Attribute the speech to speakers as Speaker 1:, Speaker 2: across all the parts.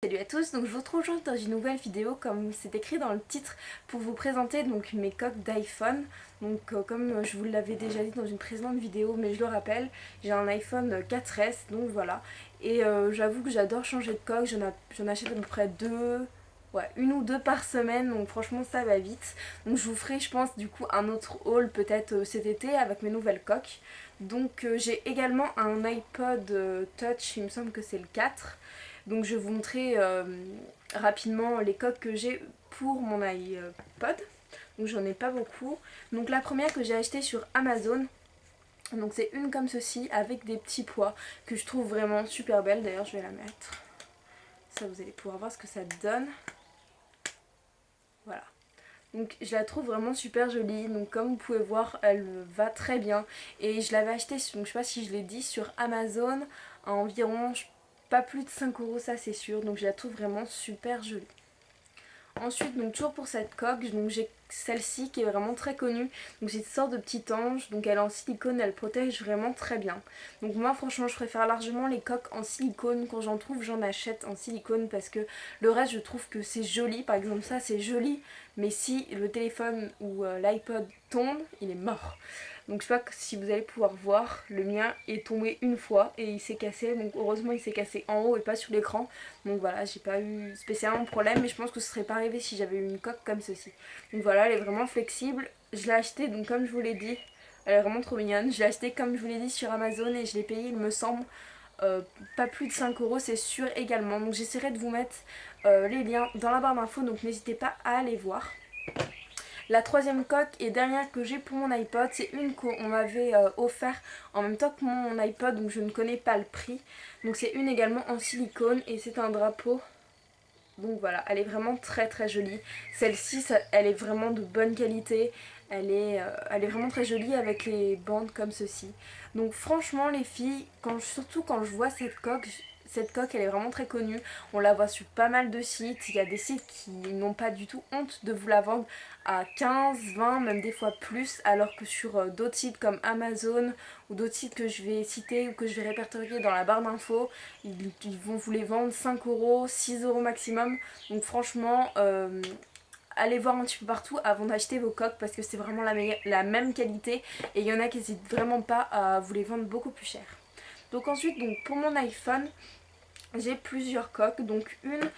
Speaker 1: Salut à tous, donc je vous retrouve aujourd'hui dans une nouvelle vidéo comme c'est écrit dans le titre pour vous présenter donc mes coques d'iPhone. Donc comme je vous l'avais déjà dit dans une précédente vidéo mais je le rappelle, j'ai un iPhone 4S donc voilà. Et j'avoue que j'adore changer de coque, j'en achète à peu près deux, ouais, une ou deux par semaine, donc franchement ça va vite. Donc je vous ferai je pense du coup un autre haul peut-être cet été avec mes nouvelles coques. Donc j'ai également un iPod Touch, il me semble que c'est le 4. Donc je vais vous montrer rapidement les coques que j'ai pour mon iPod. Donc j'en ai pas beaucoup. Donc la première que j'ai achetée sur Amazon. Donc c'est une comme ceci avec des petits pois que je trouve vraiment super belle. D'ailleurs je vais la mettre. Ça vous allez pouvoir voir ce que ça donne. Voilà. Donc je la trouve vraiment super jolie, donc comme vous pouvez voir elle me va très bien. Et je l'avais achetée, donc je sais pas si je l'ai dit, sur Amazon à environ pas plus de 5 euros, ça c'est sûr, donc je la trouve vraiment super jolie. Ensuite, donc toujours pour cette coque, donc j'ai celle-ci qui est vraiment très connue. Donc c'est une sorte de petit ange, donc elle est en silicone, elle protège vraiment très bien. Donc moi franchement je préfère largement les coques en silicone. Quand j'en trouve j'en achète en silicone parce que le reste je trouve que c'est joli. Par exemple ça c'est joli, mais si le téléphone ou l'iPod tombe, il est mort. Donc je sais pas si vous allez pouvoir voir, le mien est tombé une fois et il s'est cassé. Donc heureusement il s'est cassé en haut et pas sur l'écran. Donc voilà, j'ai pas eu spécialement de problème, mais je pense que ce serait pas arrivé si j'avais eu une coque comme ceci. Donc voilà, elle est vraiment flexible. Je l'ai achetée, donc comme je vous l'ai dit, elle est vraiment trop mignonne. Je l'ai achetée comme je vous l'ai dit sur Amazon et je l'ai payé, il me semble, pas plus de 5 euros, c'est sûr également. Donc j'essaierai de vous mettre les liens dans la barre d'infos, donc n'hésitez pas à aller voir. La troisième coque et dernière que j'ai pour mon iPod, c'est une qu'on m'avait offert en même temps que mon iPod, donc je ne connais pas le prix. Donc c'est une également en silicone et c'est un drapeau. Donc voilà, elle est vraiment très très jolie. Celle-ci, elle est vraiment de bonne qualité. Elle est vraiment très jolie avec les bandes comme ceci. Donc franchement les filles, surtout quand je vois cette coque elle est vraiment très connue. On la voit sur pas mal de sites. Il y a des sites qui n'ont pas du tout honte de vous la vendre à 15, 20, même des fois plus. Alors que sur d'autres sites comme Amazon ou d'autres sites que je vais citer ou que je vais répertorier dans la barre d'infos, ils vont vous les vendre 5 euros, 6 euros maximum. Donc franchement, allez voir un petit peu partout avant d'acheter vos coques parce que c'est vraiment la même qualité et il y en a qui n'hésitent vraiment pas à vous les vendre beaucoup plus cher. Donc ensuite, donc pour mon iPhone, j'ai plusieurs coques. Donc une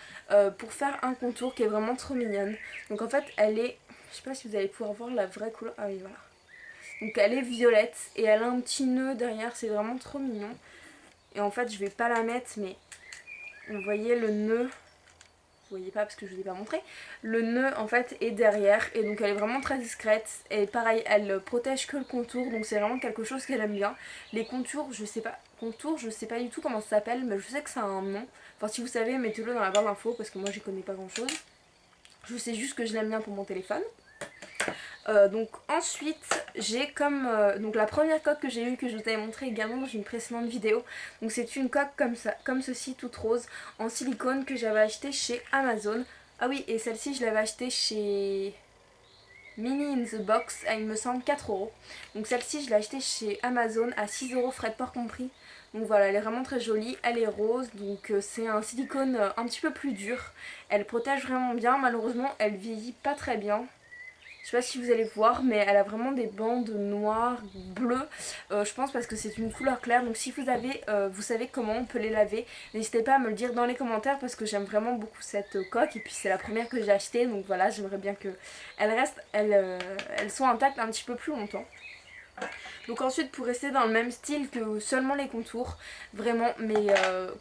Speaker 1: pour faire un contour qui est vraiment trop mignonne. Donc en fait, elle est, je sais pas si vous allez pouvoir voir la vraie couleur. Ah oui, voilà. Donc elle est violette et elle a un petit nœud derrière, c'est vraiment trop mignon. Et en fait, je vais pas la mettre, mais vous voyez le nœud, vous voyez pas parce que je vous ai pas montré, le nœud en fait est derrière et donc elle est vraiment très discrète et pareil elle protège que le contour, donc c'est vraiment quelque chose qu'elle aime bien. Les contours je sais pas du tout comment ça s'appelle, mais je sais que ça a un nom. Enfin si vous savez mettez-le dans la barre d'infos parce que moi j'y connais pas grand chose. Je sais juste que je l'aime bien pour mon téléphone. Donc ensuite j'ai comme donc la première coque que j'ai eue, que je vous avais montré également dans une précédente vidéo. Donc c'est une coque comme ça, comme ceci, toute rose en silicone que j'avais acheté chez Amazon. Ah oui, et celle-ci je l'avais achetée chez Mini in the Box à il me semble 4 euros. Donc celle-ci je l'ai achetée chez Amazon à 6 euros frais de port compris. Donc voilà, elle est vraiment très jolie, elle est rose, donc c'est un silicone un petit peu plus dur. Elle protège vraiment bien, malheureusement elle vieillit pas très bien. Je sais pas si vous allez voir, mais elle a vraiment des bandes noires, bleues. Je pense parce que c'est une couleur claire. Donc si vous avez, vous savez comment on peut les laver, n'hésitez pas à me le dire dans les commentaires parce que j'aime vraiment beaucoup cette coque. Et puis c'est la première que j'ai achetée, donc voilà, j'aimerais bien que elles soient intactes un petit peu plus longtemps. Donc ensuite, pour rester dans le même style que seulement les contours, vraiment mes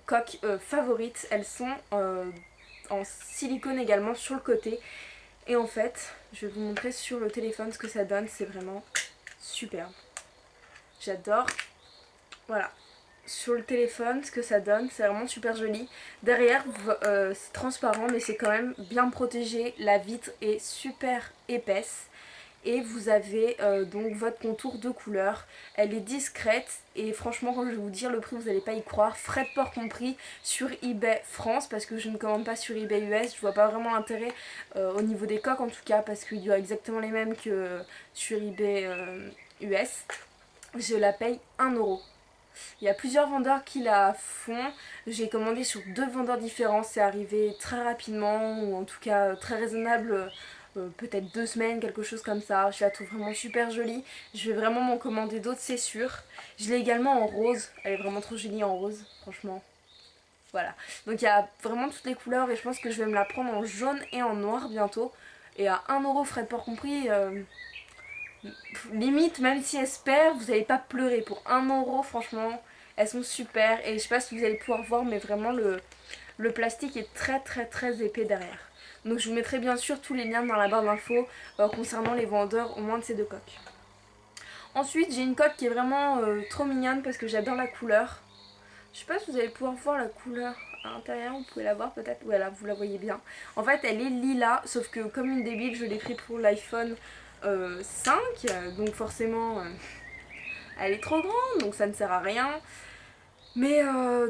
Speaker 1: coques favorites, elles sont en silicone également sur le côté. Et en fait, je vais vous montrer sur le téléphone ce que ça donne, c'est vraiment superbe. J'adore. Voilà. Sur le téléphone, ce que ça donne, c'est vraiment super joli. Derrière, c'est transparent, mais c'est quand même bien protégé. La vitre est super épaisse. Et vous avez donc votre contour de couleur. Elle est discrète et franchement quand je vais vous dire le prix vous n'allez pas y croire. Frais de port compris sur eBay France parce que je ne commande pas sur eBay US. Je vois pas vraiment l'intérêt au niveau des coques en tout cas parce qu'il y a exactement les mêmes que sur eBay US. Je la paye 1 euro. Il y a plusieurs vendeurs qui la font. J'ai commandé sur 2 vendeurs différents, c'est arrivé très rapidement ou en tout cas très raisonnable. Peut-être 2 semaines, quelque chose comme ça. Je la trouve vraiment super jolie. Je vais vraiment m'en commander d'autres, c'est sûr. Je l'ai également en rose. Elle est vraiment trop jolie en rose, franchement. Voilà. Donc il y a vraiment toutes les couleurs et je pense que je vais me la prendre en jaune et en noir bientôt. Et à 1 € frais de port compris, limite, même si elles se perdent, vous n'allez pas pleurer. Pour 1 € franchement, elles sont super. Et je sais pas si vous allez pouvoir voir, mais vraiment le plastique est très très très épais derrière. Donc je vous mettrai bien sûr tous les liens dans la barre d'infos concernant les vendeurs au moins de ces 2 coques. Ensuite j'ai une coque qui est vraiment trop mignonne parce que j'adore la couleur. Je sais pas si vous allez pouvoir voir la couleur à l'intérieur, vous pouvez la voir peut-être. Voilà, vous la voyez bien. En fait elle est lilas, sauf que comme une débile je l'ai pris pour l'iPhone 5. Donc forcément elle est trop grande, donc ça ne sert à rien. Mais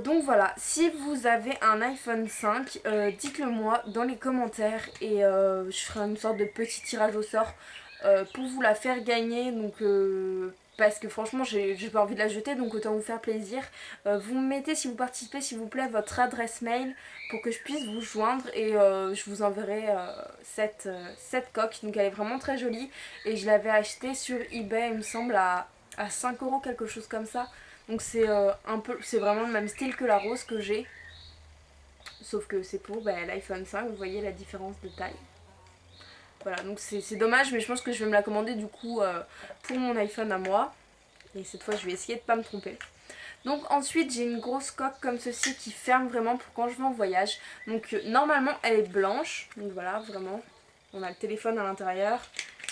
Speaker 1: donc voilà, si vous avez un iPhone 5, dites-le moi dans les commentaires et je ferai une sorte de petit tirage au sort pour vous la faire gagner. Donc parce que franchement j'ai pas envie de la jeter, donc autant vous faire plaisir. Vous me mettez, si vous participez s'il vous plaît, votre adresse mail pour que je puisse vous joindre et je vous enverrai cette coque. Donc elle est vraiment très jolie et je l'avais achetée sur eBay il me semble à 5 € quelque chose comme ça. Donc c'est c'est vraiment le même style que la rose que j'ai. Sauf que c'est pour l'iPhone 5, vous voyez la différence de taille. Voilà, donc c'est dommage, mais je pense que je vais me la commander du coup pour mon iPhone à moi. Et cette fois, je vais essayer de pas me tromper. Donc ensuite, j'ai une grosse coque comme ceci qui ferme vraiment pour quand je vais en voyage. Donc normalement, elle est blanche. Donc voilà, vraiment. On a le téléphone à l'intérieur.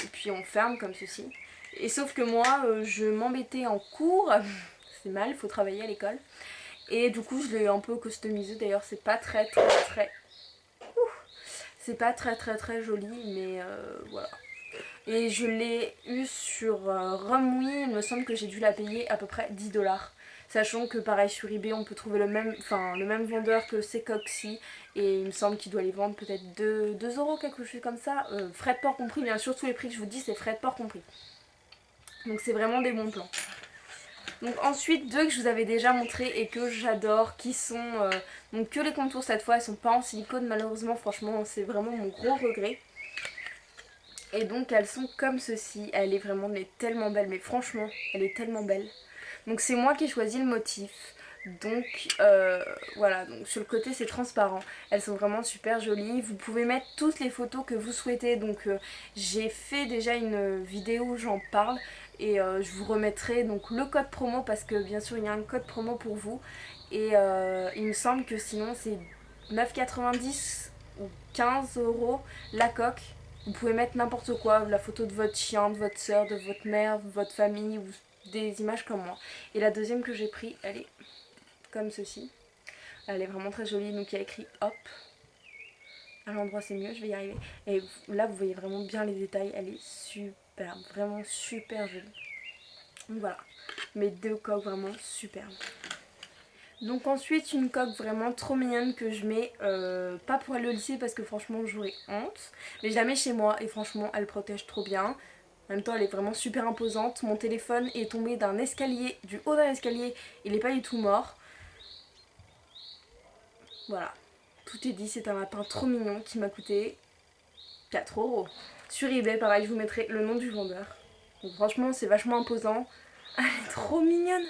Speaker 1: Et puis on ferme comme ceci. Et sauf que moi, je m'embêtais en cours. C'est mal, il faut travailler à l'école. Et du coup, je l'ai un peu customisé. D'ailleurs, c'est pas très très très... C'est pas très très très joli, mais voilà. Et je l'ai eu sur Rumwe, il me semble que j'ai dû la payer à peu près 10 $. Sachant que pareil sur eBay on peut trouver le même vendeur que ces coques-ci. Et il me semble qu'il doit les vendre peut-être 2 €, quelque chose comme ça. Frais de port compris, bien sûr tous les prix que je vous dis c'est frais de port compris. Donc c'est vraiment des bons plans. Donc ensuite 2 que je vous avais déjà montré et que j'adore, qui sont donc que les contours cette fois, elles sont pas en silicone malheureusement, franchement c'est vraiment mon gros regret. Et donc elles sont comme ceci, elle est vraiment tellement belle, mais franchement elle est tellement belle. Donc c'est moi qui ai choisi le motif. Donc voilà, donc sur le côté c'est transparent. Elles sont vraiment super jolies. Vous pouvez mettre toutes les photos que vous souhaitez. Donc j'ai fait déjà une vidéo où j'en parle. Et je vous remettrai donc le code promo parce que bien sûr il y a un code promo pour vous. Et il me semble que sinon c'est 9,90 ou 15 € la coque. Vous pouvez mettre n'importe quoi, la photo de votre chien, de votre soeur, de votre mère, de votre famille ou des images comme moi. Et la deuxième que j'ai pris, elle est comme ceci. Elle est vraiment très jolie, donc il y a écrit hop. À l'endroit c'est mieux, je vais y arriver. Et là vous voyez vraiment bien les détails, elle est superbe, vraiment super jolie. Donc voilà, mes 2 coques vraiment superbes. Donc ensuite une coque vraiment trop mignonne que je mets, pas pour aller au lycée parce que franchement j'aurais honte. Mais je la mets chez moi et franchement elle protège trop bien. En même temps elle est vraiment super imposante. Mon téléphone est tombé d'un escalier, du haut d'un escalier, il n'est pas du tout mort. Voilà, tout est dit, c'est un lapin trop mignon qui m'a coûté 4 €. Sur eBay pareil, je vous mettrai le nom du vendeur. Donc franchement c'est vachement imposant. Elle est trop mignonne.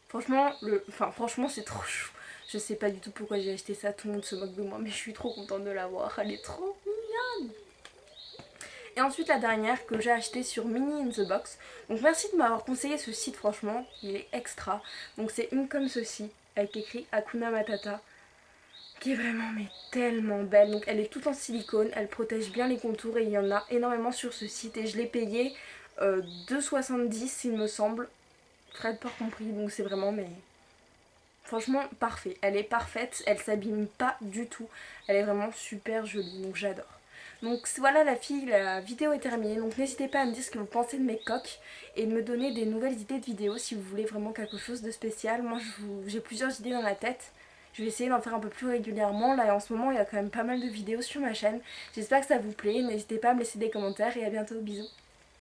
Speaker 1: Franchement c'est trop chou. Je sais pas du tout pourquoi j'ai acheté ça, tout le monde se moque de moi, mais je suis trop contente de l'avoir, elle est trop mignonne. Et ensuite la dernière que j'ai achetée sur Mini in the Box. Donc merci de m'avoir conseillé ce site, franchement, il est extra. Donc c'est une comme ceci, avec écrit Hakuna Matata, qui est vraiment mais tellement belle. Donc elle est toute en silicone, elle protège bien les contours et il y en a énormément sur ce site. Et je l'ai payé 2,70 il me semble, frais de port compris, donc c'est vraiment mais... Franchement parfait, elle est parfaite, elle s'abîme pas du tout, elle est vraiment super jolie, donc j'adore. Donc voilà la fille, la vidéo est terminée, donc n'hésitez pas à me dire ce que vous pensez de mes coques et de me donner des nouvelles idées de vidéos si vous voulez vraiment quelque chose de spécial. Moi j'ai plusieurs idées dans la tête, je vais essayer d'en faire un peu plus régulièrement. Là en ce moment il y a quand même pas mal de vidéos sur ma chaîne, j'espère que ça vous plaît, n'hésitez pas à me laisser des commentaires et à bientôt, bisous.